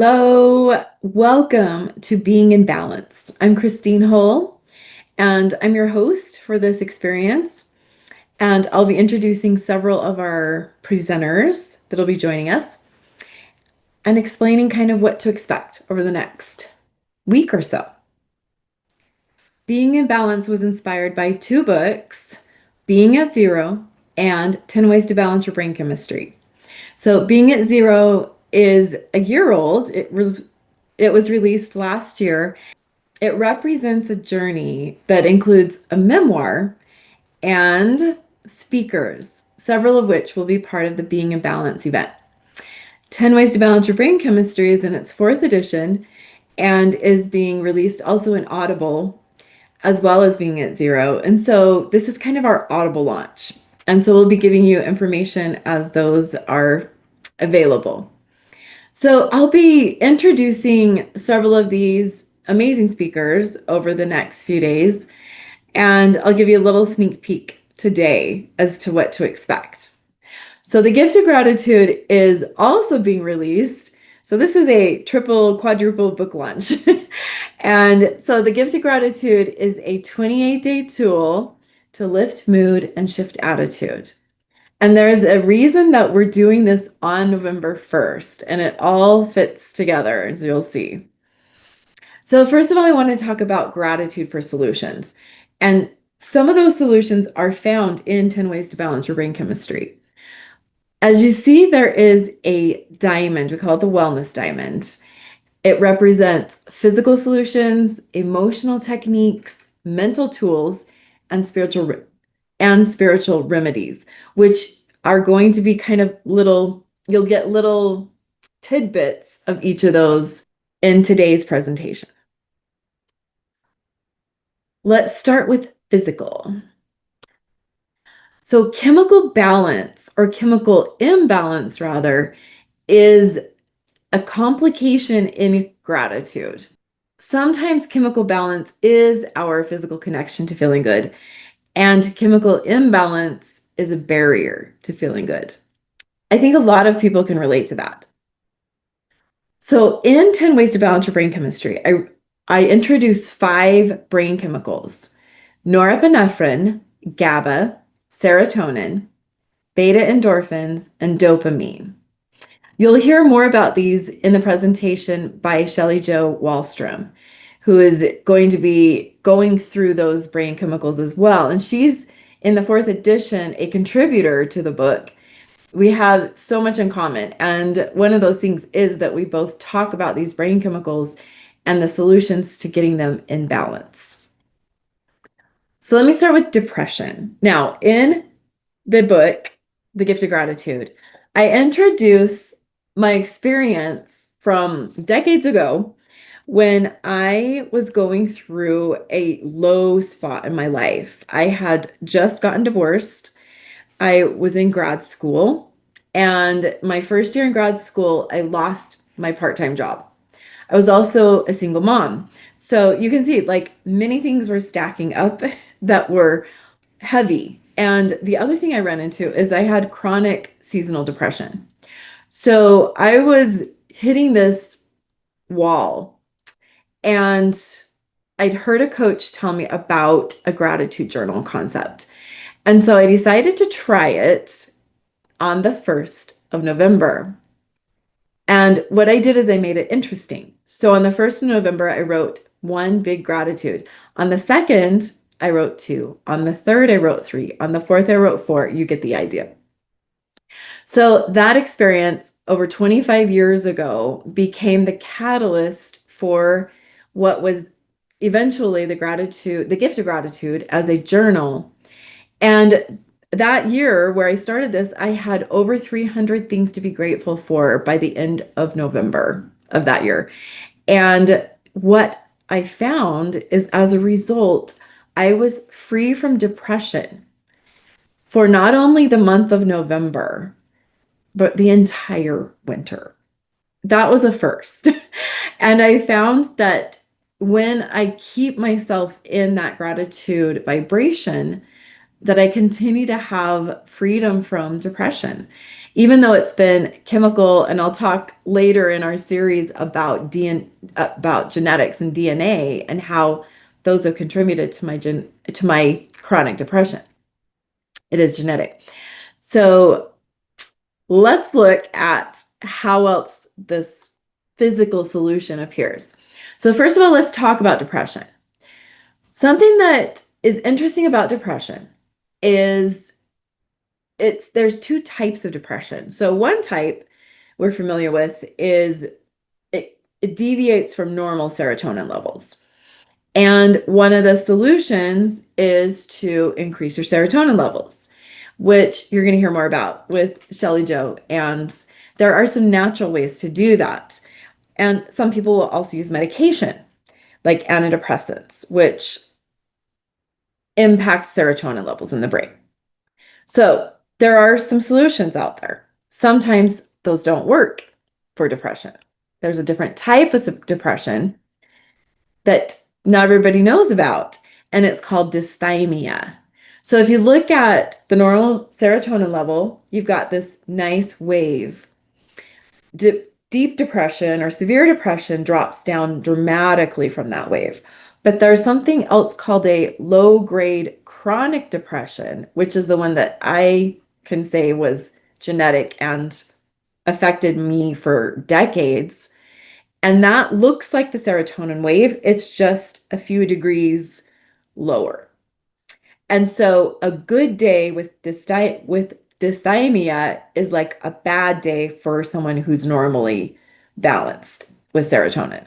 Hello, welcome to Being in Balance. I'm Cristine Hull, and I'm your host for this experience. And I'll be introducing several of our presenters that'll be joining us and explaining kind of what to expect over the next week or so. Being in Balance was inspired by two books, Being at Zero and 10 Ways to Balance Your Brain Chemistry. So Being at Zero is a year old. It was released last year. It represents a journey that includes a memoir and speakers, several of which will be part of the Being in Balance event. 10 Ways to Balance Your Brain Chemistry is in its fourth edition and is being released also in Audible as well as Being at Zero. And so this is kind of our Audible launch. And so we'll be giving you information as those are available. So I'll be introducing several of these amazing speakers over the next few days, and I'll give you a little sneak peek today as to what to expect. So the Gift of Gratitude is also being released. So this is a triple, quadruple book launch. And so the Gift of Gratitude is a 28-day tool to lift mood and shift attitude. And there's a reason that we're doing this on November 1st, and it all fits together, as you'll see. So first of all, I want to talk about gratitude for solutions. And some of those solutions are found in 10 Ways to Balance Your Brain Chemistry. As you see, there is a diamond. We call it the wellness diamond. It represents physical solutions, emotional techniques, mental tools, and spiritual remedies, which are going to be kind of you'll get little tidbits of each of those in today's presentation. Let's start with physical. So chemical balance, or chemical imbalance rather, is a complication in gratitude. Sometimes chemical balance is our physical connection to feeling good, and chemical imbalance is a barrier to feeling good. I think a lot of people can relate to that. So in 10 Ways to Balance Your Brain Chemistry, I introduce 5 brain chemicals: norepinephrine, GABA, serotonin, beta endorphins, and dopamine. You'll hear more about these in the presentation by Shelley Jo Wallstrom, who is going to be going through those brain chemicals as well. And she's, in the 4th edition, a contributor to the book. We have so much in common. And one of those things is that we both talk about these brain chemicals and the solutions to getting them in balance. So let me start with depression. Now, in the book, The Gift of Gratitude, I introduce my experience from decades ago when I was going through a low spot in my life. I had just gotten divorced. I was in grad school, and my first year in grad school, I lost my part-time job. I was also a single mom. So you can see, like, many things were stacking up that were heavy. And the other thing I ran into is I had chronic seasonal depression. So I was hitting this wall, and I'd heard a coach tell me about a gratitude journal concept. And so I decided to try it on the 1st of November. And what I did is I made it interesting. So on the 1st of November, I wrote 1 big gratitude. On the 2nd, I wrote 2. On the 3rd, I wrote 3. On the 4th, I wrote 4. You get the idea. So that experience over 25 years ago became the catalyst for what was eventually the Gift of Gratitude as a journal. And that year where I started this, I had over 300 things to be grateful for by the end of November of that year. And what I found is, as a result, I was free from depression for not only the month of November, but the entire winter. That was a first. And I found that when I keep myself in that gratitude vibration, that I continue to have freedom from depression, even though it's been chemical. And I'll talk later in our series about about genetics and DNA and how those have contributed to my chronic depression. It is genetic. So let's look at how else this physical solution appears. So first of all, let's talk about depression. Something that is interesting about depression is there's two types of depression. So one type we're familiar with is it deviates from normal serotonin levels. And one of the solutions is to increase your serotonin levels, which you're going to hear more about with Shelly Jo. And there are some natural ways to do that. And some people will also use medication, like antidepressants, which impact serotonin levels in the brain. So there are some solutions out there. Sometimes those don't work for depression. There's a different type of depression that not everybody knows about, and it's called dysthymia. So if you look at the normal serotonin level, you've got this nice wave. Deep depression or severe depression drops down dramatically from that wave. But there's something else called a low-grade chronic depression, which is the one that I can say was genetic and affected me for decades. And that looks like the serotonin wave. It's just a few degrees lower. And so a good day with dysthymia is like a bad day for someone who's normally balanced with serotonin.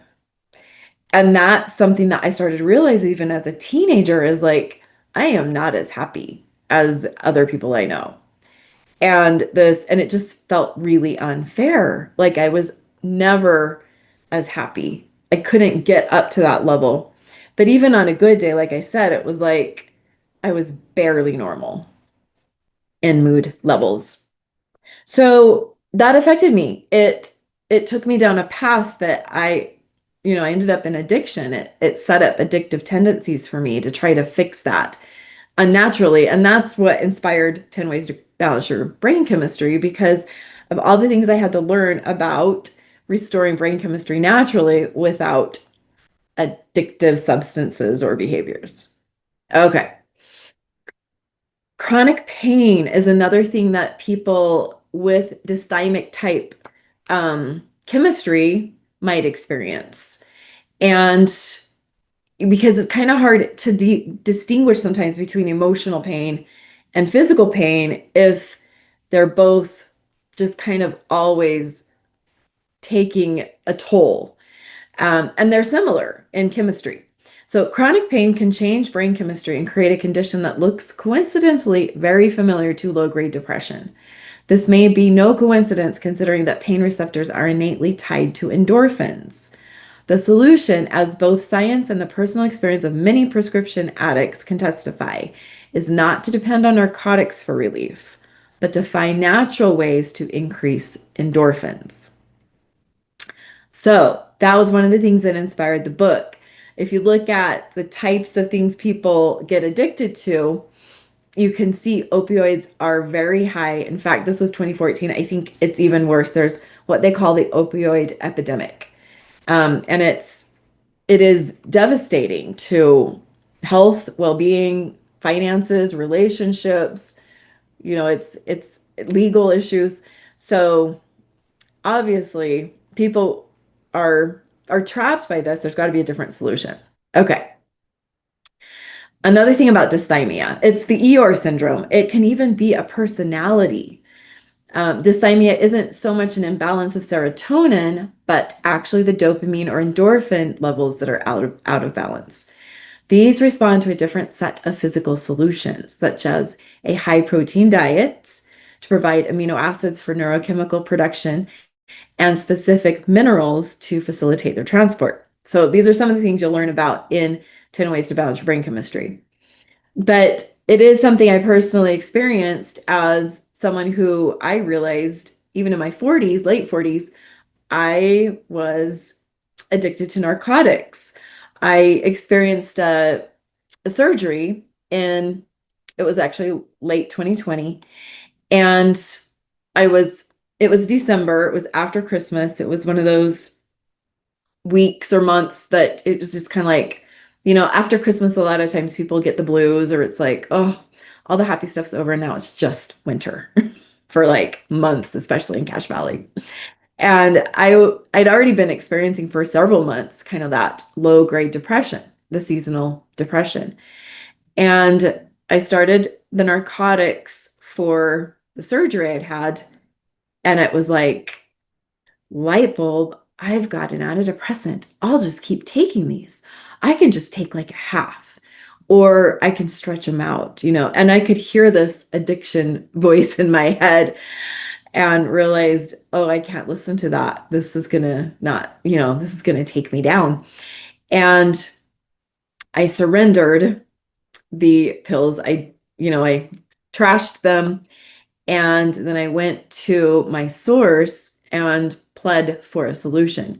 And that's something that I started to realize even as a teenager is like, I am not as happy as other people I know. And it just felt really unfair. Like I was never as happy. I couldn't get up to that level. But even on a good day, like I said, it was like I was barely normal in mood levels. So that affected me. It took me down a path that I ended up in addiction. It set up addictive tendencies for me to try to fix that unnaturally. And that's what inspired 10 Ways to Balance Your Brain Chemistry, because of all the things I had to learn about restoring brain chemistry naturally without addictive substances or behaviors. Okay. Chronic pain is another thing that people with dysthymic type chemistry might experience. And because it's kind of hard to distinguish sometimes between emotional pain and physical pain if they're both just kind of always taking a toll. And they're similar in chemistry. So chronic pain can change brain chemistry and create a condition that looks coincidentally very familiar to low-grade depression. This may be no coincidence considering that pain receptors are innately tied to endorphins. The solution, as both science and the personal experience of many prescription addicts can testify, is not to depend on narcotics for relief, but to find natural ways to increase endorphins. So that was one of the things that inspired the book. If you look at the types of things people get addicted to, you can see opioids are very high. In fact, this was 2014. I think it's even worse. There's what they call the opioid epidemic. And it is devastating to health, well-being, finances, relationships. It's legal issues. So obviously, people are trapped by this. There's got to be a different solution. Okay. Another thing about dysthymia, it's the Eeyore syndrome. It can even be a personality. Dysthymia isn't so much an imbalance of serotonin, but actually the dopamine or endorphin levels that are out of balance. These respond to a different set of physical solutions, such as a high-protein diet to provide amino acids for neurochemical production and specific minerals to facilitate their transport. So these are some of the things you'll learn about in 10 Ways to Balance Your Brain Chemistry. But it is something I personally experienced as someone who I realized even in my 40s, late 40s, I was addicted to narcotics. I experienced a surgery in It was actually late 2020. And it was December. It was after Christmas. It was one of those weeks or months that it was just kind of like, after Christmas, a lot of times people get the blues, or it's like, oh, all the happy stuff's over and now it's just winter for like months, especially in Cache Valley. And I'd already been experiencing for several months kind of that low grade depression, the seasonal depression. And I started the narcotics for the surgery I'd had, and it was like, light bulb, I've got an antidepressant. I'll just keep taking these. I can just take like a half, or I can stretch them out, and I could hear this addiction voice in my head and realized, oh, I can't listen to that. This is gonna not, this is gonna take me down. And I surrendered the pills. I trashed them. And then I went to my source and pled for a solution.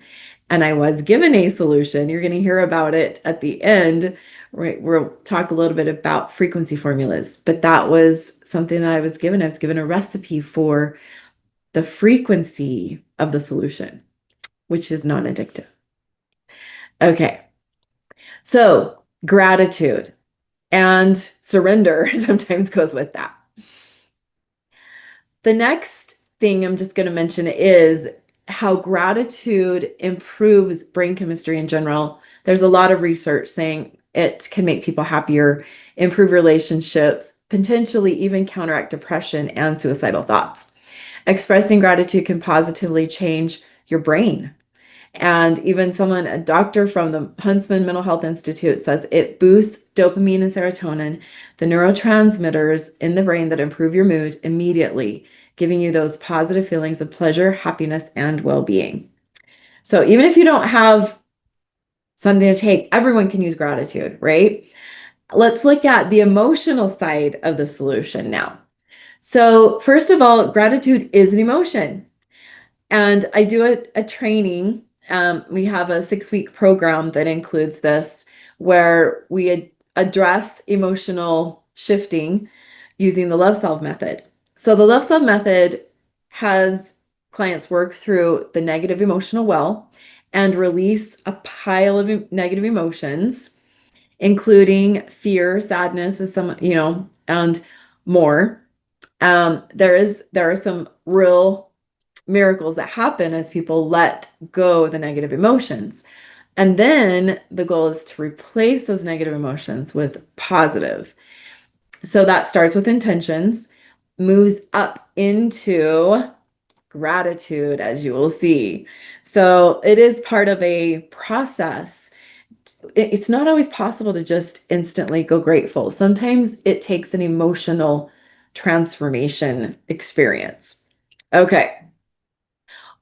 And I was given a solution. You're going to hear about it at the end, right? We'll talk a little bit about frequency formulas, but that was something that I was given. I was given a recipe for the frequency of the solution, which is non-addictive. Okay. So gratitude and surrender sometimes goes with that. The next thing I'm just going to mention is how gratitude improves brain chemistry in general. There's a lot of research saying it can make people happier, improve relationships, potentially even counteract depression and suicidal thoughts. Expressing gratitude can positively change your brain. And even a doctor from the Huntsman Mental Health Institute, says it boosts dopamine and serotonin, the neurotransmitters in the brain that improve your mood immediately, giving you those positive feelings of pleasure, happiness, and well-being. So even if you don't have something to take, everyone can use gratitude, right? Let's look at the emotional side of the solution now. So first of all, gratitude is an emotion. And I do a training. We have a 6-week program that includes this, where we address emotional shifting using the Love Solve method. So the Love Solve method has clients work through the negative emotional well and release a pile of negative emotions, including fear, sadness, and more. There are some real miracles that happen as people let go of the negative emotions. And then the goal is to replace those negative emotions with positive. So that starts with intentions, moves up into gratitude, as you will see. So it is part of a process. It's not always possible to just instantly go grateful. Sometimes it takes an emotional transformation experience. Okay.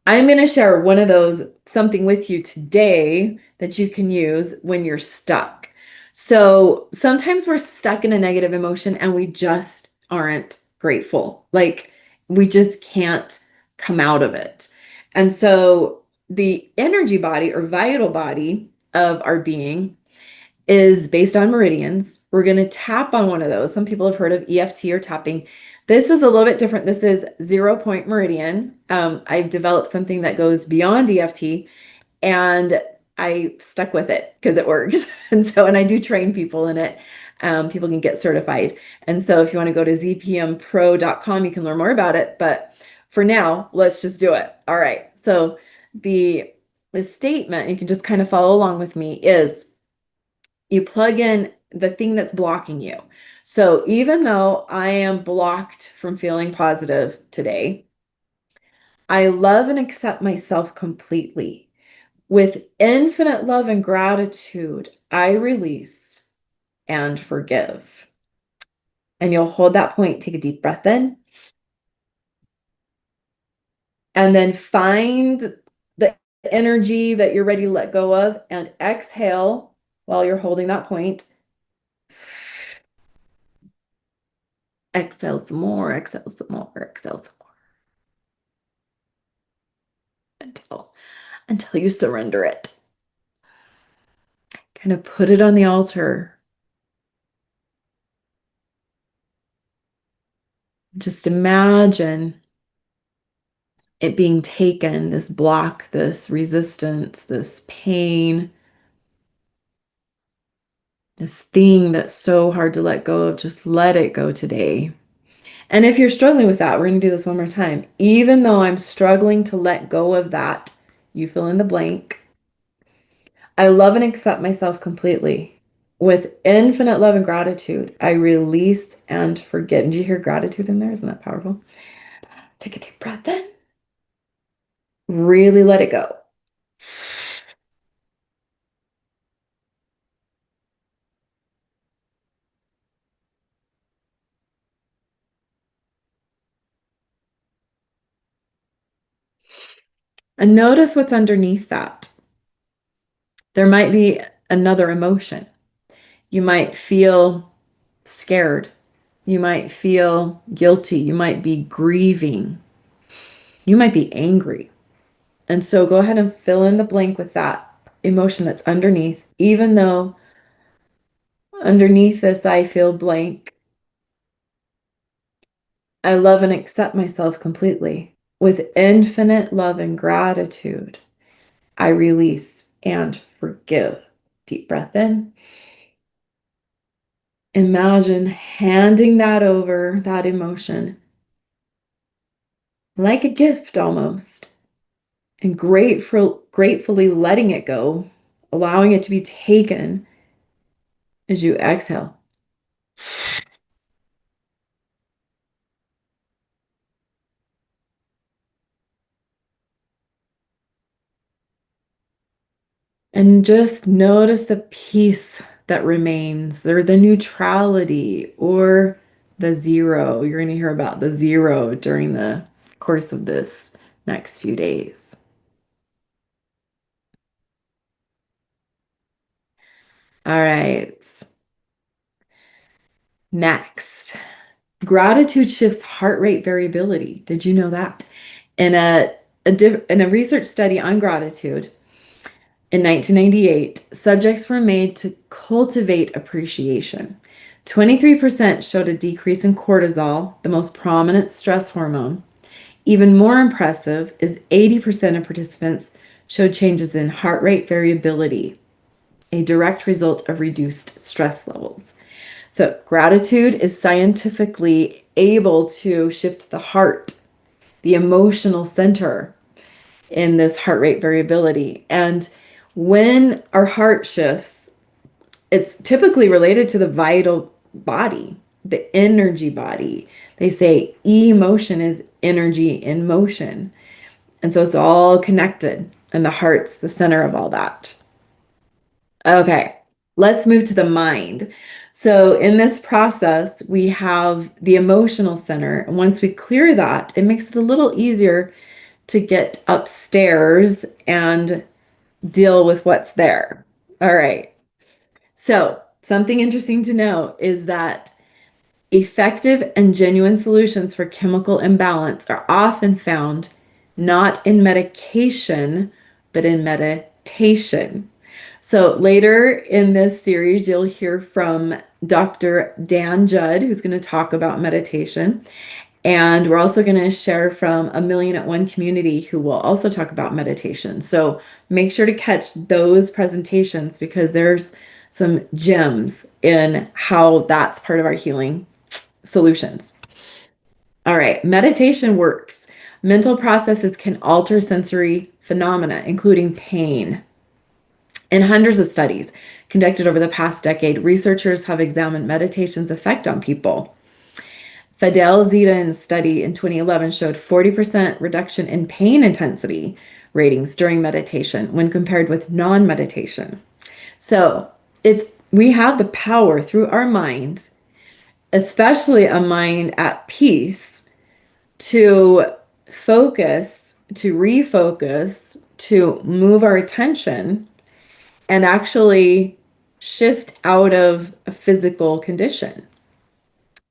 I'm going to share one of those, something with you today that you can use when you're stuck. So sometimes we're stuck in a negative emotion and we just aren't grateful. Like we just can't come out of it. And so the energy body or vital body of our being is based on meridians. We're going to tap on one of those. Some people have heard of EFT or tapping. This is a little bit different. This is 0 point meridian. I've developed something that goes beyond EFT, and I stuck with it because it works. And I do train people in it. People can get certified. And so if you want to go to zpmpro.com, you can learn more about it. But for now, let's just do it. All right. So the statement, you can just kind of follow along with me, is you plug in the thing that's blocking you. So even though I am blocked from feeling positive today, I love and accept myself completely. With infinite love and gratitude, I release and forgive. And you'll hold that point, take a deep breath in, and then find the energy that you're ready to let go of, and exhale while you're holding that point. Exhale some more, exhale some more, exhale some more. Until you surrender it. Kind of put it on the altar. Just imagine it being taken, this block, this resistance, this pain, this thing that's so hard to let go of. Just let it go today. And if you're struggling with that, we're going to do this one more time. Even though I'm struggling to let go of that, you fill in the blank. I love and accept myself completely. With infinite love and gratitude, I release and forget. Did you hear gratitude in there? Isn't that powerful? Take a deep breath in. Really let it go. And notice what's underneath that. There might be another emotion. You might feel scared. You might feel guilty. You might be grieving. You might be angry. And so go ahead and fill in the blank with that emotion that's underneath, even though underneath this I feel blank. I love and accept myself completely. With infinite love and gratitude, I release and forgive. Deep breath in. Imagine handing that over, that emotion, like a gift almost, and gratefully letting it go, allowing it to be taken as you exhale. And just notice the peace that remains, or the neutrality, or the zero. You're going to hear about the zero during the course of this next few days. All right. Next, gratitude shifts heart rate variability. Did you know that? In a research study on gratitude, in 1998, subjects were made to cultivate appreciation. 23% showed a decrease in cortisol, the most prominent stress hormone. Even more impressive is 80% of participants showed changes in heart rate variability, a direct result of reduced stress levels. So, gratitude is scientifically able to shift the heart, the emotional center in this heart rate variability. And when our heart shifts, it's typically related to the vital body, the energy body. They say emotion is energy in motion. And so it's all connected, and the heart's the center of all that. Okay, let's move to the mind. So in this process, we have the emotional center. And once we clear that, it makes it a little easier to get upstairs and deal with what's there. All right. So, something interesting to know is that effective and genuine solutions for chemical imbalance are often found not in medication, but in meditation. So, later in this series, you'll hear from Dr. Dan Judd, who's going to talk about meditation. And we're also going to share from A Million at One community who will also talk about meditation. So make sure to catch those presentations because there's some gems in how that's part of our healing solutions. All right, meditation works. Mental processes can alter sensory phenomena, including pain. In hundreds of studies conducted over the past decade, researchers have examined meditation's effect on people. 𝐸-ZETA study in 2011 showed 40% reduction in pain intensity ratings during meditation when compared with non-meditation. So we have the power through our mind, especially a mind at peace, to focus, to refocus, to move our attention and actually shift out of a physical condition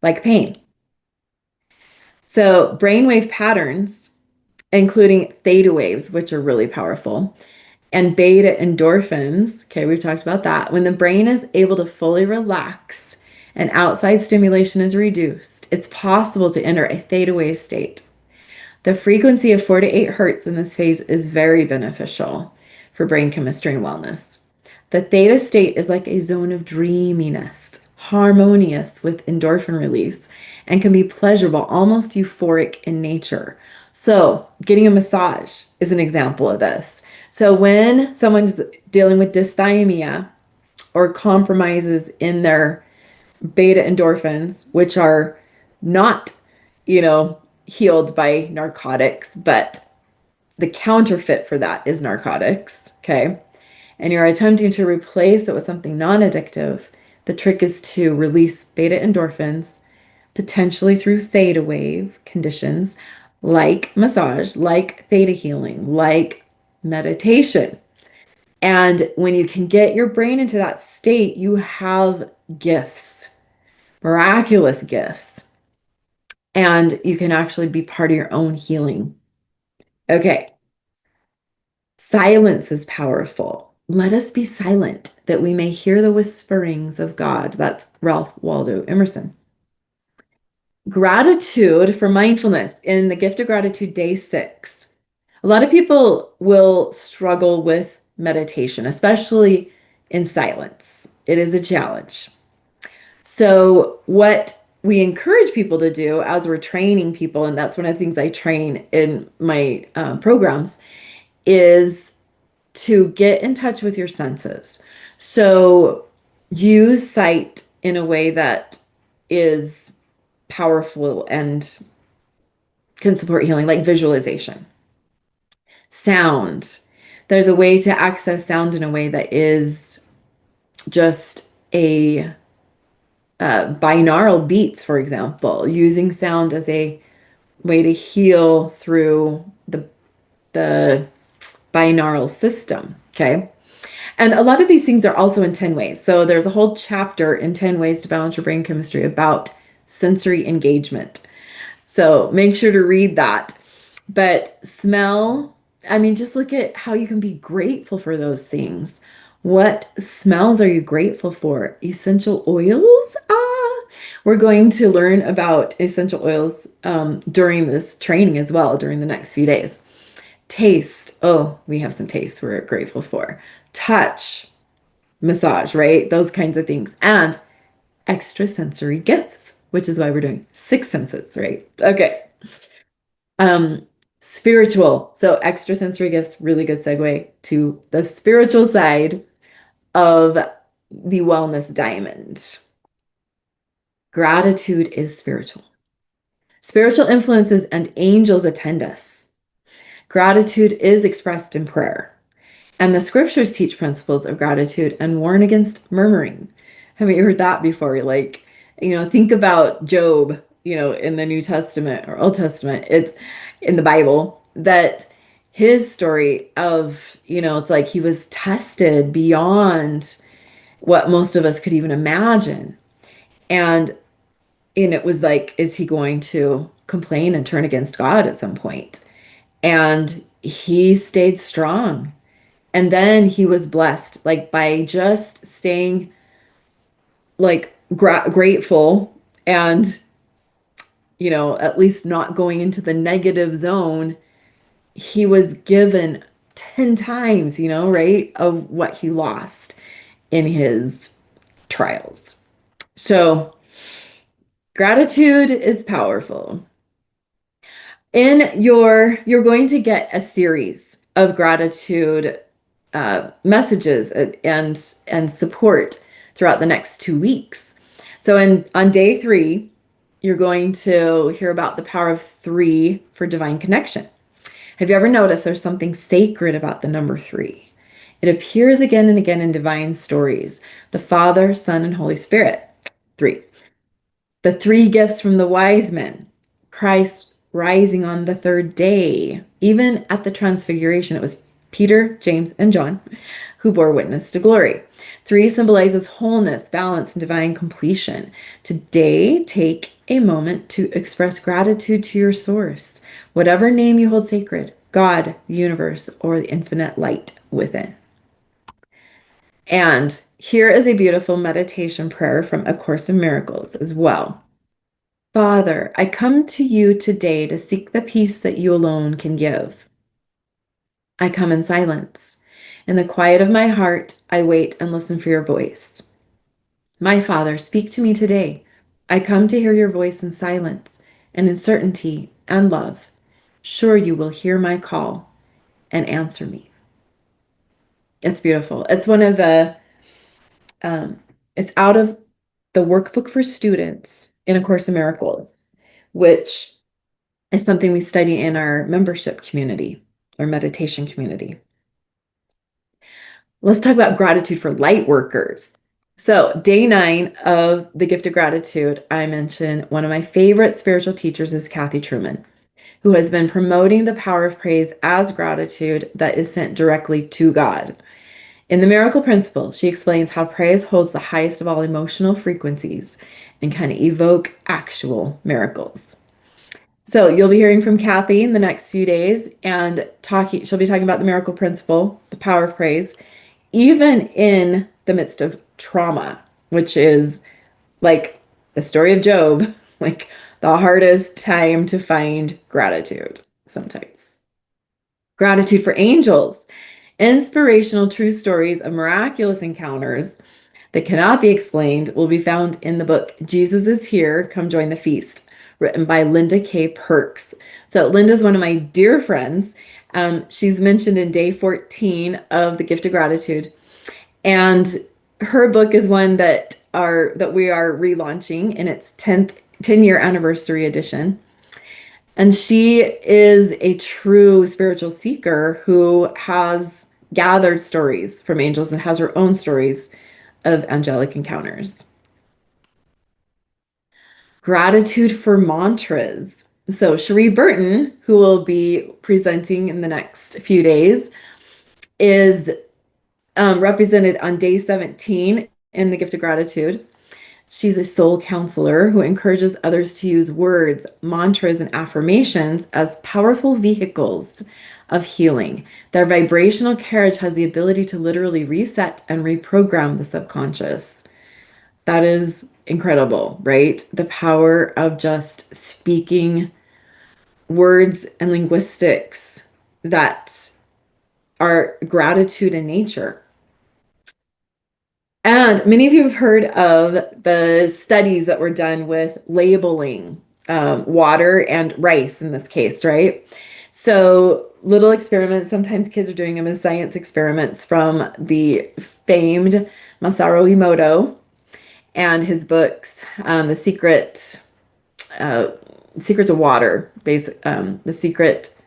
like pain. So brainwave patterns, including theta waves, which are really powerful, and beta endorphins, okay, we've talked about that. When the brain is able to fully relax and outside stimulation is reduced, it's possible to enter a theta wave state. The frequency of 4 to 8 hertz in this phase is very beneficial for brain chemistry and wellness. The theta state is like a zone of dreaminess, harmonious with endorphin release, and can be pleasurable, almost euphoric in nature. So, getting a massage is an example of this. So, when someone's dealing with dysthymia or compromises in their beta endorphins, which are not, healed by narcotics, but the counterfeit for that is narcotics, okay? And you're attempting to replace it with something non-addictive, the trick is to release beta endorphins, potentially through theta wave conditions, like massage, like theta healing, like meditation. And when you can get your brain into that state, you have gifts, miraculous gifts, and you can actually be part of your own healing. Okay. Silence is powerful. Let us be silent that we may hear the whisperings of God. That's Ralph Waldo Emerson. Gratitude for mindfulness in the Gift of Gratitude, day 6. A lot of people will struggle with meditation, especially in silence. It is a challenge. So what we encourage people to do as we're training people, and that's one of the things I train in my programs, is to get in touch with your senses. So use sight in a way that is powerful and can support healing, like visualization. Sound. There's a way to access sound in a way that is just a binaural beats, for example, using sound as a way to heal through the binaural system, okay? And a lot of these things are also in 10 ways. So there's a whole chapter in 10 ways to balance your brain chemistry about sensory engagement. So make sure to read that. But smell, just look at how you can be grateful for those things. What smells are you grateful for? Essential oils? We're going to learn about essential oils during this training as well, during the next few days. Taste. Oh, we have some taste we're grateful for. Touch, massage, right? Those kinds of things. And extrasensory gifts, which is why we're doing 6 senses, right? Okay. Spiritual. So extrasensory gifts, really good segue to the spiritual side of the wellness diamond. Gratitude is spiritual. Spiritual influences and angels attend us. Gratitude is expressed in prayer. And the scriptures teach principles of gratitude and warn against murmuring. Haven't you heard that before? Think about Job, in the New Testament or Old Testament. It's in the Bible that his story of, it's like he was tested beyond what most of us could even imagine. And it was like, is he going to complain and turn against God at some point? And he stayed strong. And then he was blessed, like by just staying like grateful and, at least not going into the negative zone. He was given 10 times, right, of what he lost in his trials. So gratitude is powerful. You're going to get a series of gratitude messages and support throughout the next 2 weeks. So on day 3, you're going to hear about the power of 3 for divine connection. Have you ever noticed there's something sacred about the number 3? It appears again and again in divine stories. The Father, Son, and Holy Spirit. 3. The 3 gifts from the wise men. Christ rising on the 3rd day. Even at the transfiguration, it was Peter, James, and John who bore witness to glory. 3 symbolizes wholeness, balance, and divine completion. Today, take a moment to express gratitude to your source, whatever name you hold sacred, God, the universe, or the infinite light within. And here is a beautiful meditation prayer from A Course in Miracles as well. Father, I come to you today to seek the peace that you alone can give. I come in silence. In the quiet of my heart, I wait and listen for your voice. My Father, speak to me today. I come to hear your voice in silence and in certainty and love. Sure, you will hear my call and answer me. It's beautiful. It's one of the, it's out of the workbook for students in A Course in Miracles, which is something we study in our membership community or meditation community. Let's talk about gratitude for light workers. So, day 9 of the gift of gratitude, I mentioned one of my favorite spiritual teachers is Kathy Truman, who has been promoting the power of praise as gratitude that is sent directly to God. In the Miracle Principle, she explains how praise holds the highest of all emotional frequencies and can evoke actual miracles. So you'll be hearing from Kathy in the next few days, and she'll be talking about the Miracle Principle, the power of praise, even in the midst of trauma, which is like the story of Job, like the hardest time to find gratitude sometimes. Gratitude for angels. Inspirational true stories of miraculous encounters that cannot be explained will be found in the book Jesus is Here, Come Join the Feast, written by Linda K. Perks. So Linda's one of my dear friends. She's mentioned in day 14 of the Gift of Gratitude. And her book is one that we are relaunching in its 10-year anniversary edition. And she is a true spiritual seeker who has gathered stories from angels and has her own stories of angelic encounters. Gratitude for mantras. So Cherie Burton, who will be presenting in the next few days, is represented on day 17 in the Gift of Gratitude. She's a soul counselor who encourages others to use words, mantras, and affirmations as powerful vehicles of healing. Their vibrational carriage has the ability to literally reset and reprogram the subconscious. That is incredible, right? The power of just speaking words and linguistics that are gratitude in nature. And many of you have heard of the studies that were done with labeling water and rice in this case, right? So little experiments, sometimes kids are doing them as science experiments from the famed Masaru Emoto and his books, Secrets of Water, The Secret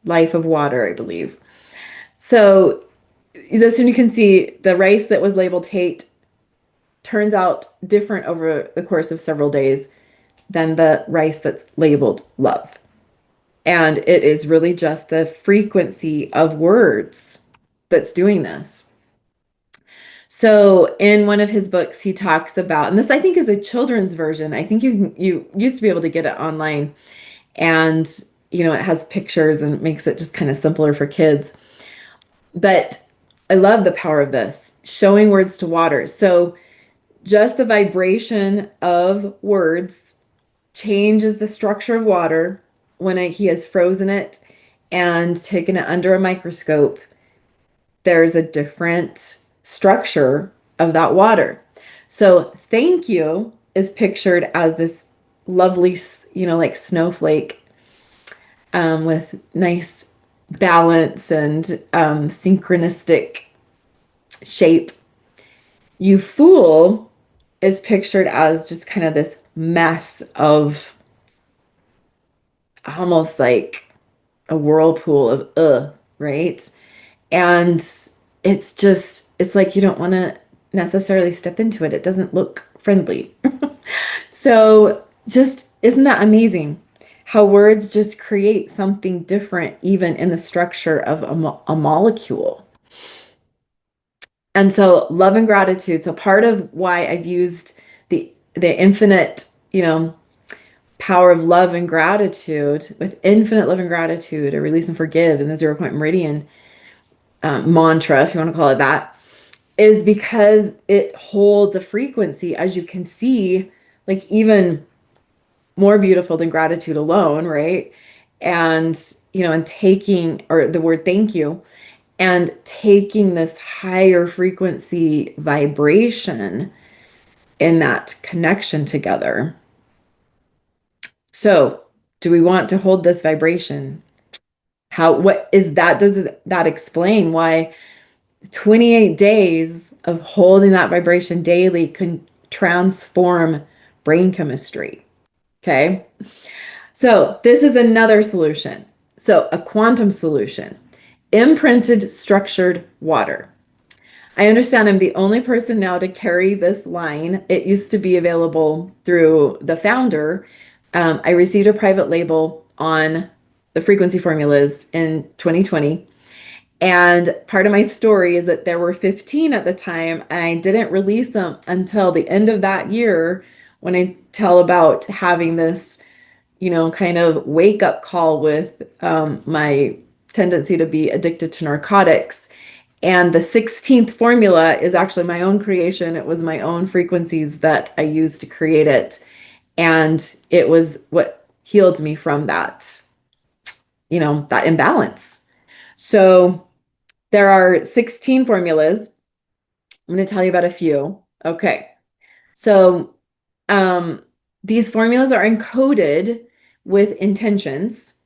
Life of Water, I believe. So this one you can see the rice that was labeled hate turns out different over the course of several days than the rice that's labeled love. And it is really just the frequency of words that's doing this. So in one of his books, he talks about, and this I think is a children's version. I think you used to be able to get it online, and it has pictures and makes it just kind of simpler for kids. But I love the power of this, showing words to water. So just the vibration of words changes the structure of water when he has frozen it and taken it under a microscope. There's a different structure of that water. So thank you is pictured as this lovely, like snowflake with nice balance and synchronistic shape. You fool is pictured as just kind of this mess of almost like a whirlpool of right? And it's like you don't want to necessarily step into it. It doesn't look friendly. So just, isn't that amazing? How words just create something different, even in the structure of a molecule. And so love and gratitude. So part of why I've used the infinite, power of love and gratitude, with infinite love and gratitude, or release and forgive in the 0 Point Meridian mantra, if you want to call it that, is because it holds a frequency, as you can see, like even more beautiful than gratitude alone, right? And, and taking, or the word thank you, and taking this higher frequency vibration in that connection together. So, do we want to hold this vibration? What is that? Does that explain why 28 days of holding that vibration daily can transform brain chemistry? Okay. So this is another solution. So a quantum solution, imprinted structured water. I understand I'm the only person now to carry this line. It used to be available through the founder. I received a private label on the frequency formulas in 2020. And part of my story is that there were 15 at the time, and I didn't release them until the end of that year when I tell about having this, kind of wake up call with my tendency to be addicted to narcotics. And the 16th formula is actually my own creation. It was my own frequencies that I used to create it. And it was what healed me from that, that imbalance. So there are 16 formulas. I'm going to tell you about a few. Okay. So these formulas are encoded with intentions,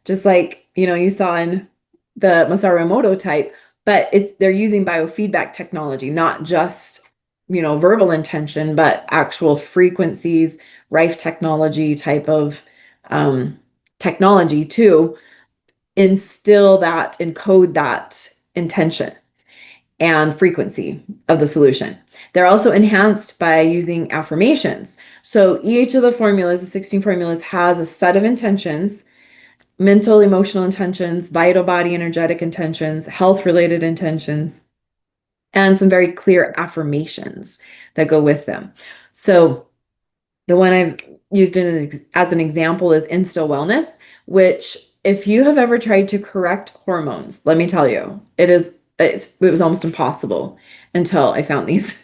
just like, you saw in the Masaru Emoto type, but they're using biofeedback technology, not just, verbal intention, but actual frequencies, Rife technology type of technology to encode that intention and frequency of the solution. They're also enhanced by using affirmations. So each of the formulas, the 16 formulas, has a set of intentions: mental, emotional intentions, vital body energetic intentions, health-related intentions, and some very clear affirmations that go with them. So the one I've used as an example is Insta Wellness, which, if you have ever tried to correct hormones, let me tell you, it was almost impossible until I found these.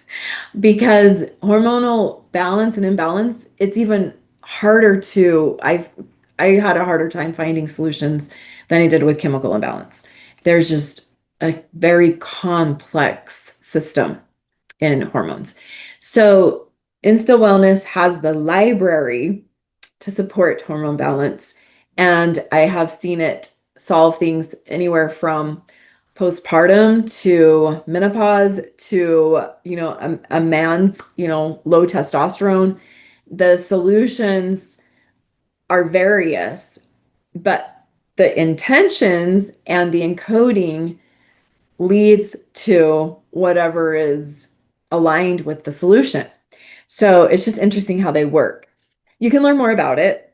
Because hormonal balance and imbalance, it's even harder I had a harder time finding solutions than I did with chemical imbalance. There's just a very complex system in hormones. So Insta Wellness has the library to support hormone balance, and I have seen it solve things anywhere from postpartum to menopause to, a man's, low testosterone. The solutions are various, but the intentions and the encoding leads to whatever is aligned with the solution. So it's just interesting how they work. You can learn more about it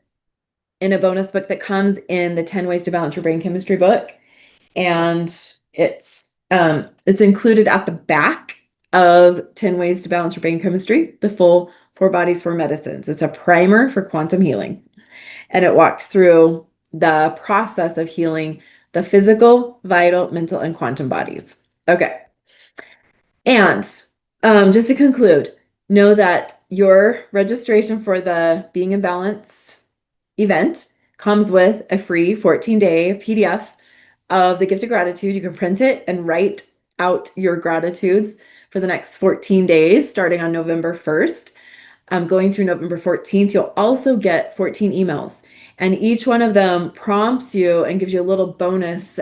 in a bonus book that comes in the 10 Ways to Balance Your Brain Chemistry book. And it's included at the back of 10 Ways to Balance Your Brain Chemistry, the full 4 Bodies, 4 Medicines. It's a primer for quantum healing. And it walks through the process of healing the physical, vital, mental, and quantum bodies. Okay. And just to conclude, know that your registration for the Being in Balance event comes with a free 14-day PDF of the gift of gratitude. You can print it and write out your gratitudes for the next 14 days, starting on November 1st. Going through November 14th, you'll also get 14 emails, and each one of them prompts you and gives you a little bonus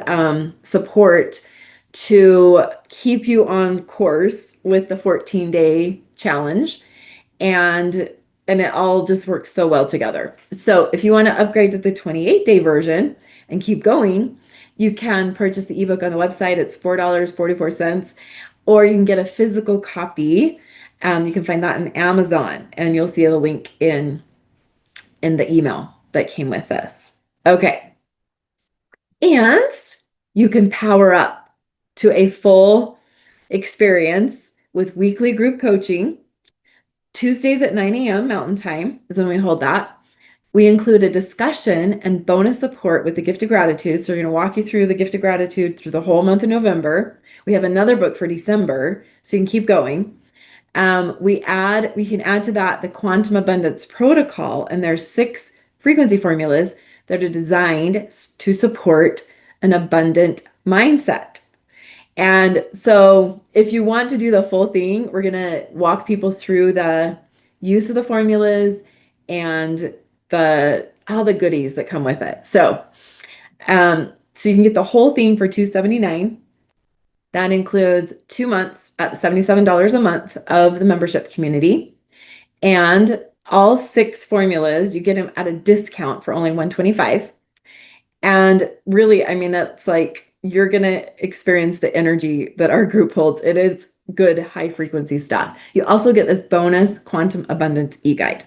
support to keep you on course with the 14-day challenge. And it all just works so well together. So if you want to upgrade to the 28-day version and keep going, you can purchase the ebook on the website. It's $4.44, or you can get a physical copy. You can find that on Amazon, and you'll see the link in the email that came with this. Okay. And you can power up to a full experience with weekly group coaching. Tuesdays at 9 a.m. Mountain Time is when we hold that. We include a discussion and bonus support with the gift of gratitude. So we're going to walk you through the gift of gratitude through the whole month of November. We have another book for December, so you can keep going. We can add to that the quantum abundance protocol, and there's 6 frequency formulas that are designed to support an abundant mindset. And so if you want to do the full thing, we're going to walk people through the use of the formulas and all the goodies that come with it. So you can get the whole thing for $279. That includes 2 months at $77 a month of the membership community. And all 6 formulas, you get them at a discount for only $125. And really, I mean, it's like you're going to experience the energy that our group holds. It is good, high frequency stuff. You also get this bonus quantum abundance e-guide.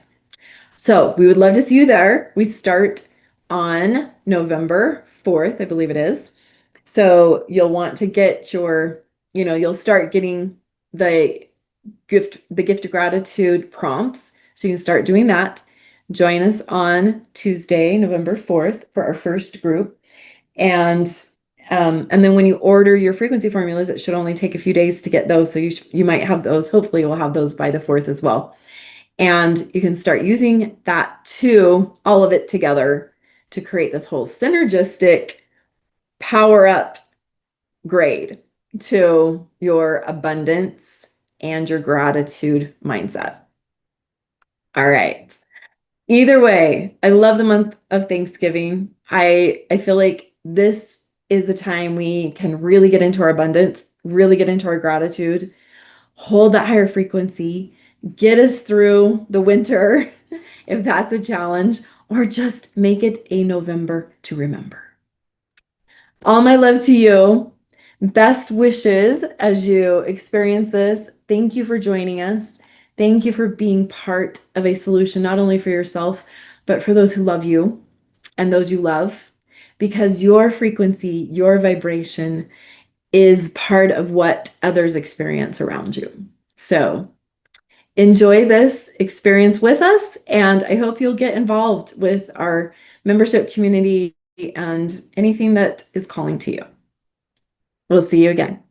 So we would love to see you there. We start on November 4th, I believe it is. So you'll want to get you'll start getting the gift of gratitude prompts. So you can start doing that. Join us on Tuesday, November 4th for our first group. And then when you order your frequency formulas, it should only take a few days to get those. So you might have those. Hopefully we'll have those by the 4th as well. And you can start using all of it together to create this whole synergistic power up grade to your abundance and your gratitude mindset. All right. Either way, I love the month of Thanksgiving. I feel like this is the time we can really get into our abundance, really get into our gratitude, hold that higher frequency, get us through the winter if that's a challenge, or just make it a November to remember. All my love to you. Best wishes as you experience this. Thank you for joining us. Thank you for being part of a solution, not only for yourself, but for those who love you and those you love, because your frequency, your vibration is part of what others experience around you. So enjoy this experience with us, and I hope you'll get involved with our membership community and anything that is calling to you. We'll see you again.